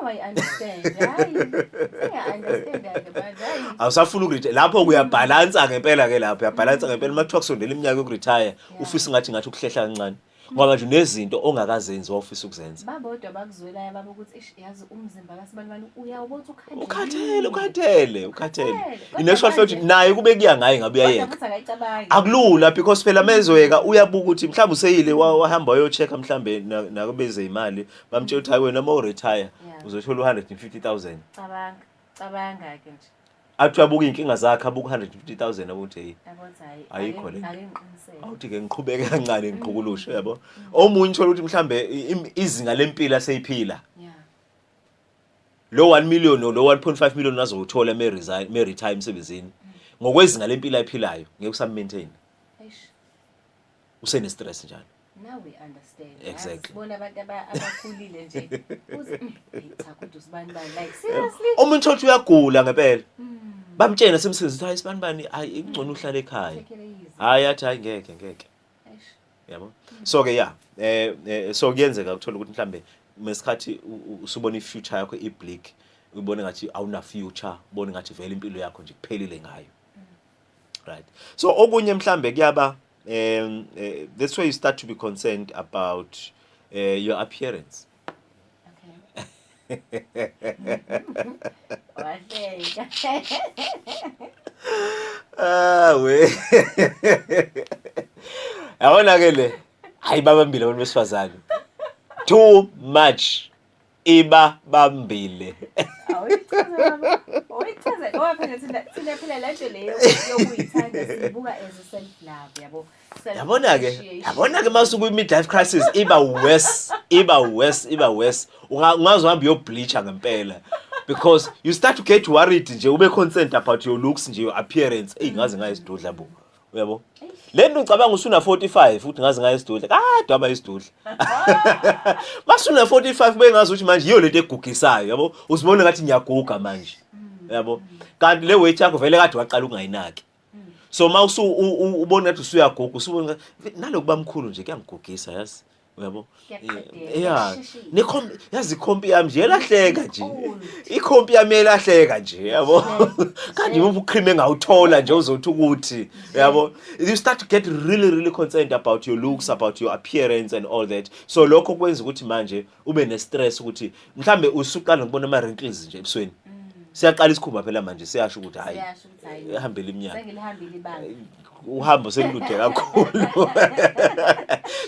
No, I understand. I understand that, but awusafuna ukuretire lapho kuyabalansa ngempela ke lapho uyabalansa ngempela makuthiwa kusondela iminyaka yokuretire ufisa ngathi ukuhlehla kancane ngoba nje nezinto ongakazenzi ofisa ukuzenza babodwa bakuzwelayo baba ukuthi yazi umzimba kasibani uyawubothi ukhathele inexual fact naye kube kuya ngaye ngabe uyayeka akulula because phela mezoyeka uyabuka ukuthi mhlawumbe useyile wahamba wayochecka mhlawumbe nakubeze imali bamtshela ukuthi hayi wena uma uretire uzothola 150,000 cabanga ke nje athi uyabuka inkinga zakhe abuka 150,000 abuthi hey ayikho le akenqiniseke awuthi ke ngiqhubeke kancane ngiqhukulushe yabo omunye uthola ukuthi mhlambe izinga lempilo aseyiphila lo 1 million lo 1.5 million azowuthola me retire emsebenzini ngokwezinga lempilo ayiphilayo ngeke usamaintain usene stress njalo. Now we understand. Exactly. Sibona abantu abakhulile nje. Uthi cha kodwa usibani like seriously. Umuntu othi uyagula ngempela. Bamtshena semsebenzini hayi sibanibani hayi ingcono uhlala ekhaya. Hayi athi hayi ngeke. Yabo. So ke so kuyenzeka ukuthola ukuthi mhlambe mesikhathi usubona ifuture yakho ibleak ubone ngathi awuna future ubone ngathi vele impilo yakho nje kuphelile ngayo. Right. So okunye mhlambe kuyaba that's why you start to be concerned about your appearance. Okay. We. Yabona ke le. Hayi babambile abantu besifazane. Too much. Iba bambile. Oyichaza ngoba phela thina phela la nto leyo yokuyithanda sibuka as a self love yabo. Yabona ke masuku i-midlife crisis iba worse. Ungazohamba uyobleacha ngempela because you start to get worried nje ube concerned about your looks nje your appearance ngaze ngayisidudla bo. Uyabo? Lento ngicabanga usuna 45 futhi ngaze ngayisidudla. Kade aba yisidudla. Masuna 45 bengazi ukuthi manje iyo lento egugisayo yabo. Uzibona ngathi ngiyaguga manje. Yabo? Kanti le weight yakho vele kade waqala ukungayinaki. So mawusu ubona ukuthi usuyaguga usubona nalokuba mkhulu nje kuyangigugisa yazi. Uyabo? Yazi ikhompi yami nje elahleka nje. Ikhompi yami elahleka nje yabo. Kanti ubucream engawuthola nje uzothi ukuthi yabo. You start to get really concerned about your looks, about your appearance and all that. So lokho kwenza ukuthi manje ube ne stress ukuthi mhlambe usuqala ngibona ama wrinkles nje ebusweni. Siyaqala isikhumba phela manje siyasho ukuthi hayi ehambele iminyaka. Sengilihambile ibanga. Uhambo sekude kakhulu.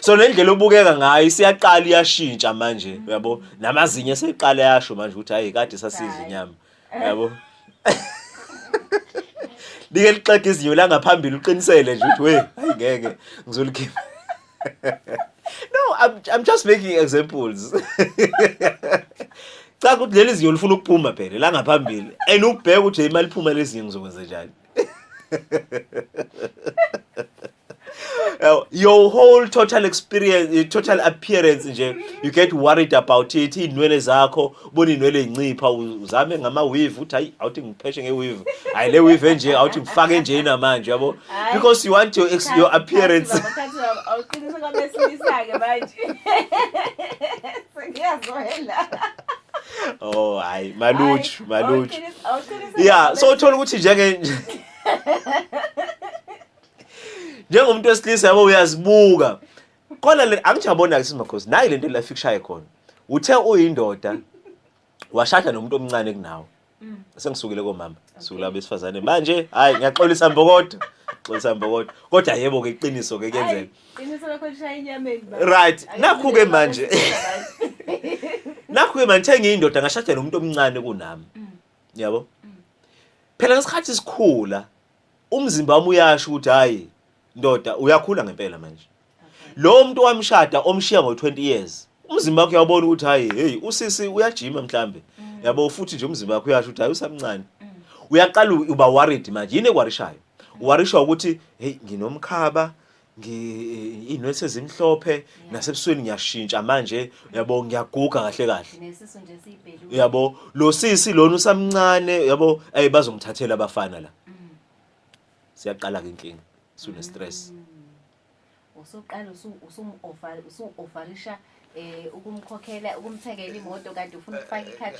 So lendlela obukeka ngayo siyaqala iyashintsha manje yabo namazinyo seqala yasho manje ukuthi hayi kade sasiza inyama yabo. Dike liqeka izinyo la ngaphambili uqinisele nje uthi we hayi ngeke ngizolikhipha. No, I'm just making examples. Cha ukuthi leli zinyo lifuna ukuphuma phela la ngaphambili. And ubheka ukuthi imali iphuma lezinyo ngizokwenza njani. Your whole total experience, your total appearance nje, you get worried about it. Inwele zakho, ubona inwele incipha, uzame ngama weave uthi hayi awuthi ngipheshe nge weave. Hayi le weave nje awuthi ngifake nje namanje yabo. Because you want your appearance. Awuqinisa kwabesilisa ke manje. Sengiyazwela. Oh hayi maluchu. Yeah, so uthola ukuthi njengomuntu wesilisa yabo uyazibuka. Khona le angijabona ke simakhosi. Nayi lento la fikushaya khona. Uthe uyindoda washada nomuntu omncane kunawe. Sengisukile komama. Sukula besifazane manje hayi ngiyaxolisa mbokodo. Xolisa mbokodo. Kodwa yebo ke iqiniso ke kuyenzeka. Iqiniso lakho lishaya inyameni ba. Right. Nakho ke manje. Nakho ke manje ngiyindoda ngashada nomuntu omncane kunami. Yabo? Phela ngesikhathi sikhula umzimba wami uyasho ukuthi hayi ndoda uyakhula ngempela manje. Lo muntu wamshada omshiya ngo20 years. Umzimba wakhe uyabona ukuthi hayi hey usisi uyajima mhlambe. Yabo futhi nje umzimba wakhe uyasho ukuthi hayi usamncane. Uyaqala uba worried manje yini ekwarishayo. Uwarishwa ukuthi hey nginomkhaba inwele sezimhlophe nasebusweni ngiyashintsha manje yabo ngiyaguga kahle kahle. Nesiso nje sibhelu. Yabo lo sisi lona usamncane yabo bazongithathela abafana la. Siyaqala ke inkinga. Sune stress. Usuqala usu-offerisha ukumkhokhela ukumthengela imoto kanti ufuna ukufaka i-car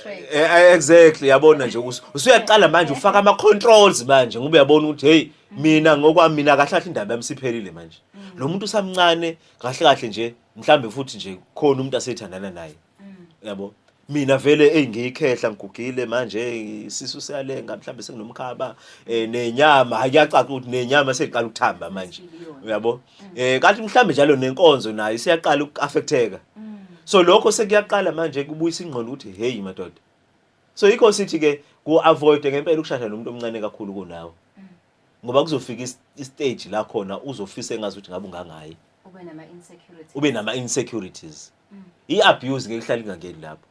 exactly yabona nje usuyaqala manje ufaka ama controls manje ngoba uyabona ukuthi hey mina ngokwami mina kahle kahle indaba yami siphelile manje. Lo muntu usamncane kahle kahle nje mhlambe futhi nje khona umuntu asethandana naye. Yabo mina vele ngiyikhehla ngigugile manje isisu siyalenga mhlambe senginomkhaba nenyama akuyacaca ukuthi nenyama seyiqala ukuthamba manje uyabo kanti mhlambe njalo nenkonzo nayo siyaqala ukuaffecteka. So lokho sekuyaqala manje kubuyisa ingqondo ukuthi hey madoda. So yikho sithi ke ku avoid ngempela ukushada nomuntu omncane kakhulu kunawe. Ngoba kuzofika istage la khona uzofisa engazi ukuthi ngabe ungangayi. Ube nama insecurities. I-abuse ngeke ihlala ingangeni lapho.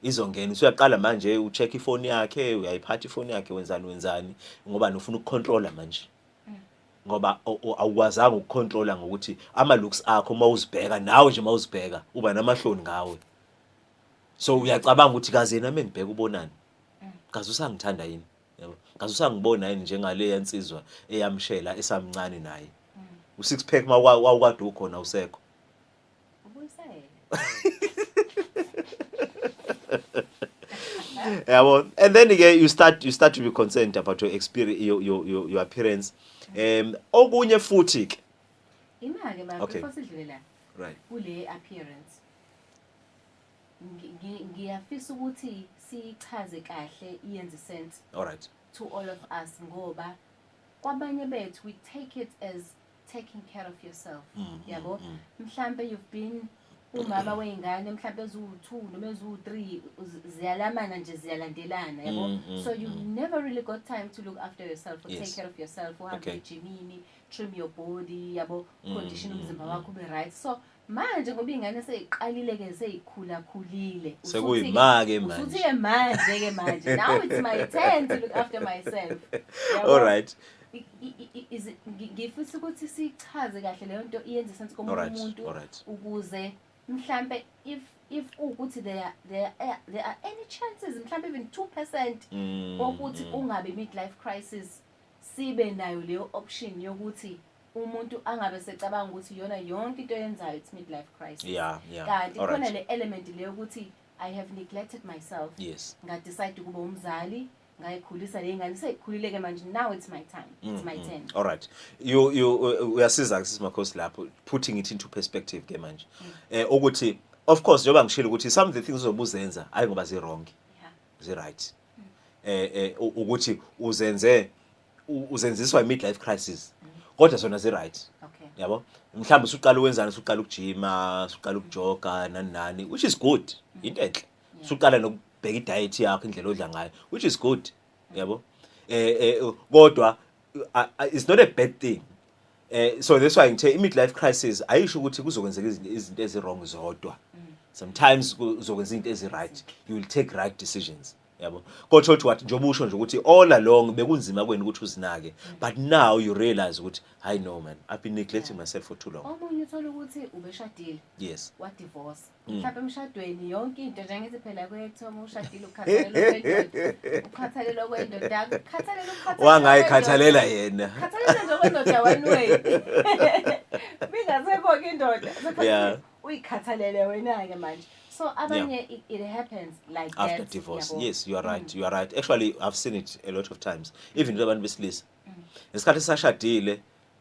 Izongena usuyaqala manje ucheck ifoni yakhe uyayiphatha ifoni yakhe wenzani ngoba nofuna ukucontrola manje. Ngoba awukwazanga ukucontrola ngokuthi ama looks akho mawuzibheka nawe nje mawuzibheka uba namahloni ngawe. So uyacabanga ukuthi kaze yena mengibheka ubonani. Kaze usangithanda yini? Yabo. Kaze usangibona yini njengale yansizwa eyamshela esamncane naye. U6 pack mawukade ukhona usekho. Ubuyisela. Yeah, and then again you start to be concerned about your experience, your appearance. Okunye futhi ke. Imake manje before sidlule la. Right. Kule appearance. Ngiyafisa ukuthi sichaze kahle iyenze sense. All right. To all of us ngoba kwabanye bethu we take it as taking care of yourself. Yabo? Mhlambe you've been umama weingane mhlambe ezu2 noma ezu3 ziyalamana nje ziyalandelana yabo. So you never really got time to look after yourself or take care of yourself, uhambe ejimini, trim your body yabo, condition umzimba wakho ube right. So manje ngoba ingane seyiqalile ke seyikhula khulile sekuyimake manje usuthi ke manje now it's my turn to look after myself. All right. Ngifisa ukuthi sichaze kahle leyo nto iyenze sense komuntu ukuze mhlambe if ukuthi there are any chances mhlambe even 2% ukuthi ungabe midlife crisis sibe nayo leyo option yokuthi umuntu angabe secabanga ukuthi yona yonke into yenzayo it's midlife crisis. Yeah. Kanti khona le element leyo ukuthi I have neglected myself. Yes. Ngadecide ukuba umzali ngayikhulisa le ingane seyikhulile ke manje now it's my time. It's my turn. All right. You uyasiza simakhosi lapho putting it into perspective ke manje. Ukuthi of course njoba ngishilo ukuthi some of the things ozobuzenza ayi ngoba zi wrong. Zi right. Ukuthi uzenziswa midlife crisis. Kodwa zona zi right. Okay. Yabo? Mhlawumbe usuqala ukwenzana usuqala ukujima, usuqala ukujoga nani which is good. Into enhle. Usuqala nokubheka i diet yakho indlela odla ngayo which is good. Yabo? Kodwa it's not a bad thing. So that's why ngithe i-midlife crisis ayisho ukuthi kuzokwenzeka izinto ezi-wrong zodwa. Sometimes kuzokwenza izinto ezi-right, you will take right decisions. Yabo, kodwa uthi wathi njengoba usho nje ukuthi all along bekunzima kweni ukuthi uzinake, but now you realize ukuthi I know man, I've been neglecting myself for too long. Omunye uthola ukuthi ubeshadile, yes, wa divorce, mhlawumbe emshadweni yonke into njengethi phela kwethoma ushadile ukhathalelo kwendoda wangayikhathalela yena, khathalela nje kwendoda one way bingasekho ke indoda uyikhathalele wena ke manje. So abanye it happens like after that divorce. Yabo. Yes, you are right. You are right. Actually, I've seen it a lot of times. Even abantu besilisa. Ngesikhathi sashadile,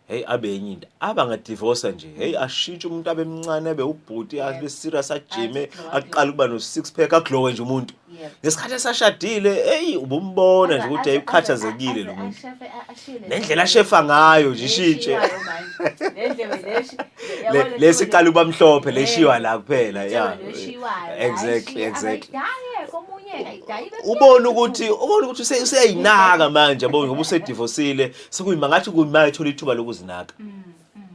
hey abe enye into. Abanga divorce nje. Hey ashintshe umuntu abe mncane abe ubhuti abe serious ajime aqala ukuba no six pack aglowe nje umuntu. Ngesikhathi sashadile, hey ubumbona nje ukuthi ayikhathazekile lo muntu. Nendlela shefa ngayo nje ishintshe. Lesiqala uba mhlophe leshiwa la kuphela. Yeah. Exactly. Ubona ukuthi useyayinaka manje yabo ngoba usedivorceile sekuyima ngathi kuyima ethola ithuba lokuzinaka.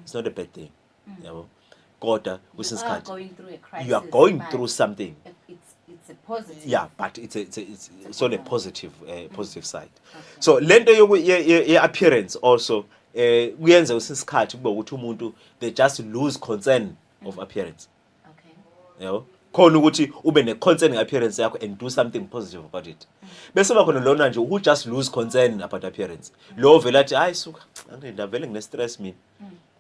It's not a bad thing. Yabo. Kodwa kwesinye isikhathi you are going through something. It's a positive. Yeah, but it's on a positive side. So lento ye appearance also kuyenza kwesinye isikhathi kuba ukuthi umuntu they just lose concern of appearance. Okay. Yabo. Khona ukuthi ube ne concern appearance yakho and do something positive about it. Bese bakhona lona nje who just lose concern about appearance. Lo vela athi hayi suka ngivele ngine stress mina.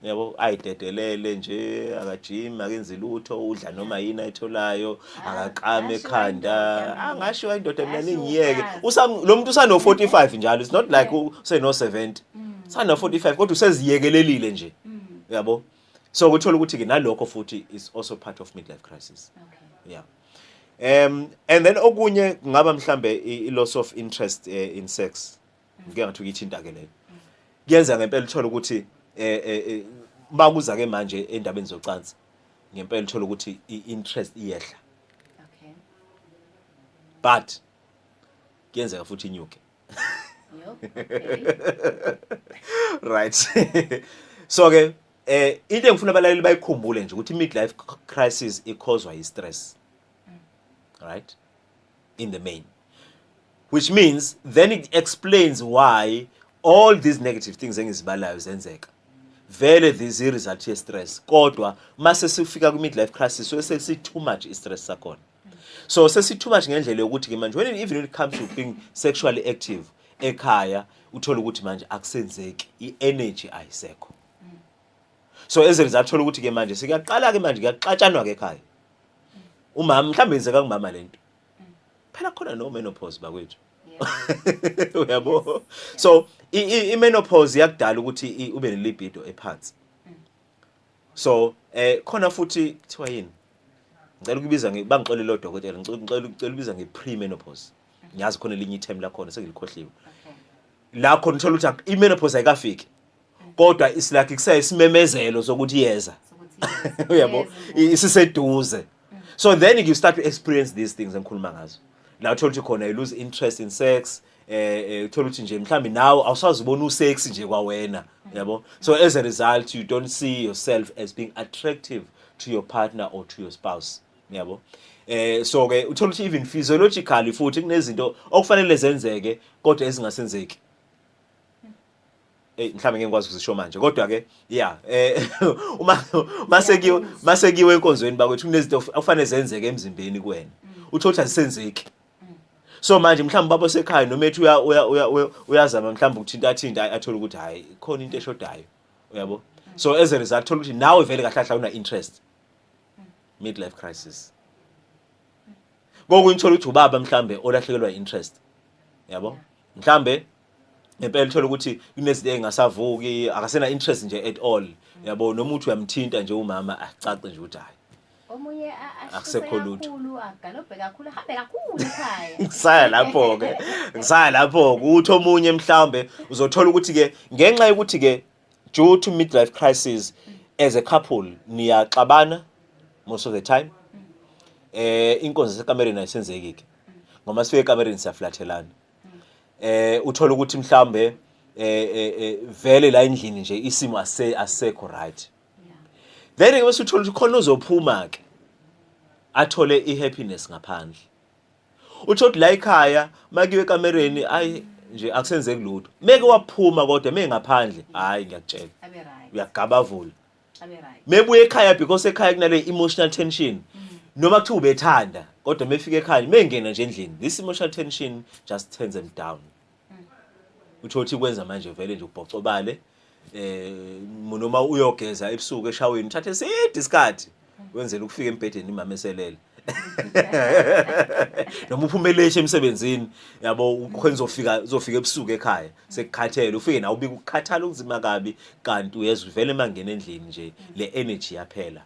Yabo ayidedelele nje akajima akenzi lutho udla noma yini ayitholayo akaqame ekhanda angashiwa indoda mina ningiyeke lo muntu usano 45 njalo, it's not like useno 70 sana 45 kodwa useziyekelelile nje. Yabo, so uthola ukuthi ke nalokho futhi is also part of midlife crisis. Okay. Yeah. And then okunye kungaba mhlambe I loss of interest in sex. Ngeke ngathi ukithinta ke leyo. Kuyenza ngempela uthola ukuthi bakuza ke manje endabeni zocansi ngempela uthola ukuthi I-interest iyehla. Okay. But kuyenzeka futhi inyuke. Okay. Right. So ke into engifuna abalaleli bayikhumbule nje ukuthi midlife crisis icaused by stress. Right? In the main. Which means then it explains why all these negative things engizibalayo zenzeka. Vele this result ye stress. Kodwa mase sifika ku midlife crisis so sesi too much stress sakhona. So sesi too much ngendlela yokuthi ke manje even when it comes to being sexually active ekhaya uthola ukuthi manje akusenzeki I-energy ayisekho. So as a result uthola ukuthi ke manje sikuyaqala ke manje kuyaxatshanwa ke ekhaya. Umama mhlambe yenzeka ngumama lento. Phela khona no menopause bakwethu. Uyabo. So I-menopause yakudala ukuthi ube ne libido ephansi. So khona futhi kuthiwa yini? Ngicela ukubiza bangixolele odokotela, ngicela ukubiza nge-premenopause. Ngiyazi khona elinye ithemu la khona sengilikhohliwe. La khona uthola ukuthi i-menopause ayikafiki. Kodwa it's like kuseyisimemezelo sokuthi yeza. Uyabo? Isiseduze. So then you start to experience these things engikhuluma ngazo. La uthola ukuthi khona you lose interest in sex. Uthola ukuthi nje mhlambi now awusazibona usex nje kwawena, yabo. So as a result you don't see yourself as being attractive to your partner or to your spouse, yabo. So ke uthola ukuthi even physiologically futhi kunezinto okufanele zenzeke kodwa ezingasenzeki. Mhlambe ngeke ngikwazi ukuzisho manje kodwa ke yeah masekiwe enkonzweni bakwethu kunezinto okufanele zenzeke emzimbeni kuwena uthola ukuthi azisenzeki. So manje mhlawumbe babo sekhaya noma ethi uyazama mhlawumbe ukuthinta athola ukuthi hayi khona into eshodayo, uyabo. So as a result uthola ukuthi nawe vele kahlahla una interest. Midlife crisis. Ngokunthola ukuthi ubaba mhlawumbe olahlekelwa interest, yabo. Mhlawumbe ngempela uthola ukuthi kunezinto engasavuki akasena interest nje at all, yabo. Noma uthi uyamthinta nje umama acace nje ukuthi hayi omunye akusekho lutho agalobhe kakhulu ahambe kakhulu ekhaya. Ngisaya lapho ukuthi omunye mhlawumbe uzothola ukuthi ke ngenxa yokuthi ke due to midlife crisis as a couple niyaxabana most of the time. Inkonzo sekamereni ayisenzeki ke ngoba sifike ekamereni siyaflathelana. Uthola ukuthi mhlawumbe vele la endlini nje isimo asekho right. Yeah. Then ke bese uthola ukuthi khona uzophuma ke athole ihappiness ngaphandle. Utho la ekhaya makiwe ekamereni ayi nje akusenzeki lutho. Meke waphuma kodwa ngaphandle hayi ngiyakutshela. Abe right. Uyagabavula. Abe right. Mebuye ekhaya because ekhaya kunale emotional tension. Noma kuthi ubethanda kodwa mefika ekhaya mengena nje endlini this emotional tension just turns them down. Uthothi kwenza manje vele nje ubhocobale noma uyogeza ebusuku eshaweni uthathe isikhathi wenzela ukufika embedeni imama eselele. Noma uphumelele emsebenzini yabo ukwenza uzofika ebusuku ekhaya sekukhathele ufike nawe ubika ukukhathala ukuzima kabi kanti uyezwa vele mangena endlini nje le energy yaphela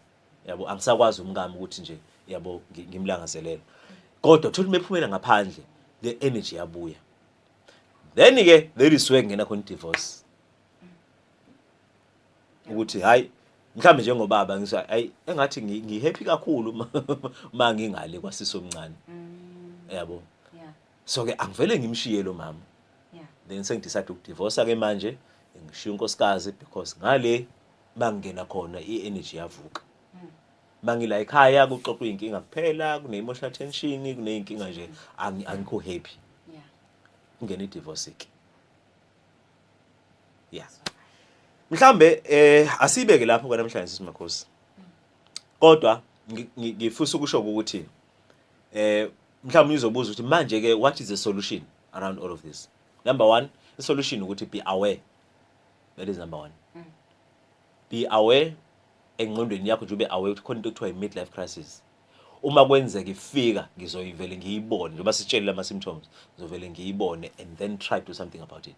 yabo angisakwazi umngami ukuthi nje yabo ngimlangazelela kodwa uthola mephumela ngaphandle le energy yabuya. Then ke there is where ngena khona divorce ukuthi hayi mhlambe njengobaba ngisho hayi engathi ngihappy kakhulu mangingale kwasisomncane yabo. Yeah. So ke angivele ngimshiye lo mama. Yeah. Then sengidecide ukudivorce ke manje ngishiya unkosikazi because ngale mangena khona i-energy yavuka. Mangila ekhaya kuxoxwa inkinga kuphela kune emotional tension kuneyinkinga nje angikho happy. Yeah. Ngene divorce ke. Yeah. Mhlambe asibeke lapho kwa namhlanje simakhosi. Kodwa ngifisa ukusho ukuthi mhlawumbe nizobuza ukuthi manje ke what is the solution around all of this? Number 1, the solution ukuthi be aware. That is number 1. Be aware engqondweni yakho nje ube aware ukuthi khona into ekuthiwa i-midlife crisis. Uma kwenzeka ifika ngizoyivele ngiyibone njengoba sitshela ama symptoms ngizovele ngiyibone and then try to do something about it.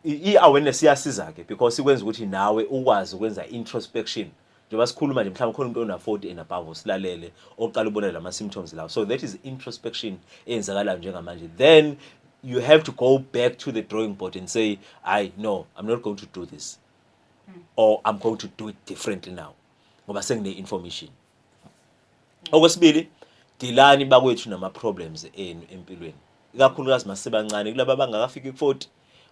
I-awareness iyasiza ke because ikwenza ukuthi nawe ukwazi ukwenza introspection njengoba sikhuluma nje mhlawumbe khona umuntu ona 40 and above silalele oqala ubona lama symptoms lawo. So that is introspection eyenzakala njengamanje. Then you have to go back to the drawing board and say no, I'm not going to do this or I'm going to do it differently now ngoba sengine information. Okwesibili, dilani bakwethu nama problems enu empilweni ikakhulukazi masebancane kulabo abangakafiki ku40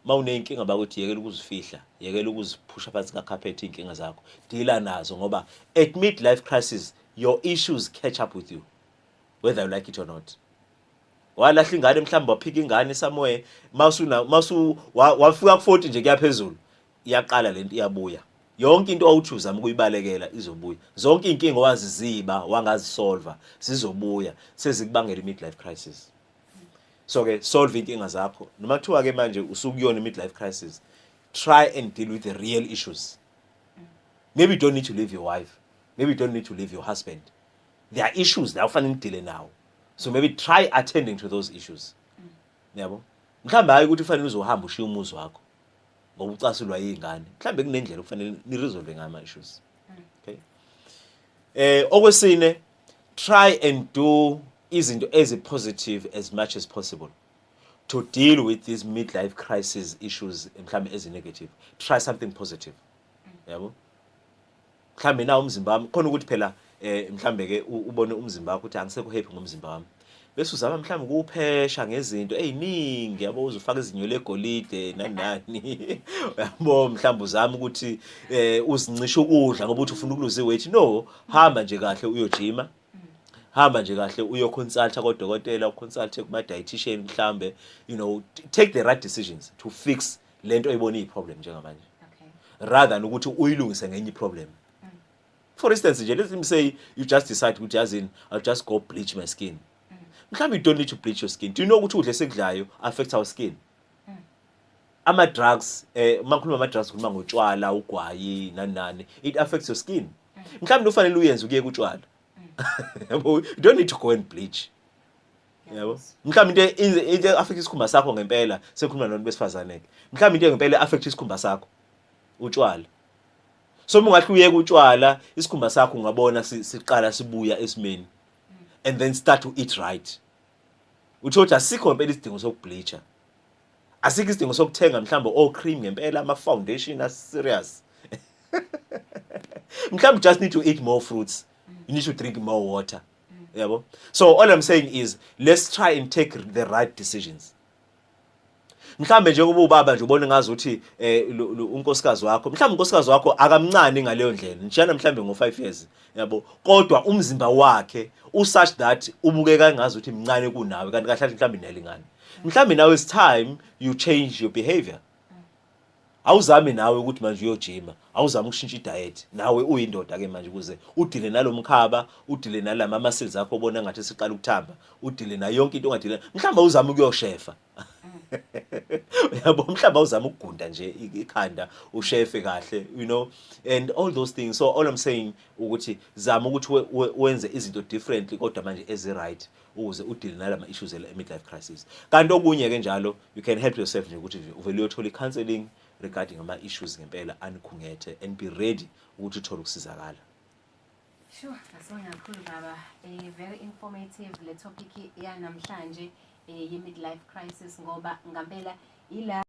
mawuneyinkinga bakuthi yekela ukuzifihla yekela ukuziphusha phansi kacarpet inkinga zakho dila nazo ngoba at midlife crisis your issues catch up with you whether you like it or not. Walahla ingane mhlawumbe waphika ingane somewhere masu wafika ku40 nje kuyaphezulu iyaqala lento iyabuya yonke into awuthi uzama ukuyibalekela izobuya zonke inkinga owaziziba wangazisolva sizobuya sezikubangela i-midlife crisis. So ke solve inkinga zakho noma kuthiwa ke manje usukuyona i-midlife crisis try and deal with the real issues. Maybe you don't need to leave your wife, maybe you don't need to leave your husband. There are issues la ufanele udile now, so maybe try attending to those issues. Yabo mhlawumbe hayi ukuthi ufanele uzohamba ushiya umuzi wakho ngoba ucasulwa yingane mhlawumbe kunendlela ufanele ni resolve ngama issues. Okay. Okwesine, try and do izinto positive as much as possible to deal with these midlife crisis issues mhlawumbe negative. Try something positive. Yabo mhlawumbe na umzimba wami khona ukuthi phela mhlawumbe ke ubone umzimba wakho ukuthi angisekho happy ngomzimba wami bese uzama mhlawumbe kuphesha ngezinto eziningi yabo uzofaka izinyo legolide nani yabo mhlawumbe uzama ukuthi uzincisha ukudla ngoba uthi ufuna ukuluza weight. No, hamba nje kahle uyojima, hamba nje kahle uyoconsulta kodokotela uconsulte kuma dietitian mhlambe take the right decisions to fix lento oyibona iproblem njengamanje. Okay. Rather than ukuthi uyilungise ngenye iproblem. For instance nje let me say you just decide ukuthi yazini I'll just go bleach my skin. Mhlambe you don't need to bleach your skin. Do you know ukuthi udle sekudlayo affects our skin? Ama drugs makhuluma ama drugs kukhuluma ngotshwala ugwayi nani it affects your skin. Mhlambe ufanele uyenze ukuyeka utshwala. You don't need to go and bleach. Yabo mhlawumbe into affect isikhumba sakho ngempela sekukhuluma nabantu besifazane ke mhlawumbe into ngempela affect isikhumba sakho utshwala. So ungathi uyeka utshwala isikhumba sakho ungabona siqala sibuya esimeni and then start to eat right. Uthola asikho ngempela isidingo sokubleacha, asikho isidingo sokuthenga mhlawumbe cream ngempela ama foundation as serious. Mhlawumbe just need to eat more fruits, you need to drink more water. Yabo. So all I'm saying is let's try and take the right decisions. mhlambe njengoba ubaba nje ubone ngazi ukuthi unkosikazi wakho mhlambe unkosikazi wakho akamncane ngaleyo ndlela nishana mhlambe ngo5 years yabo kodwa umzimba wakhe usuch that ubukeka ngazi ukuthi mncane kunawe kanti kahle mhlambe niyalingana mhlambe now it's time you change your behavior awuzame nawe ukuthi manje uyojima awuzame ukushintsha idiet nawe uyindoda ke manje ukuze udile nalomkhaba udile nalama muscles akho obona ngathi siqala ukuthamba udile na yonke into ongadile mhlamba uzama ukuyoshefa yabo mhlamba uzama ukugunda nje ikhanda ushefe kahle you know and all those things so all I'm saying ukuthi zama ukuthi wenze izinto differently kodwa manje ezi right ukuze udile nalama issues midlife crisis kanti okunye ke njalo you can help yourself nje ukuthi uvele uyothola counseling regarding ama issues ngempela anikhungethe and be ready ukuthi uthole ukusizakala. Sure, asonga kakhulu baba. Very informative le topic ya namhlanje ye midlife crisis ngoba ngempela ila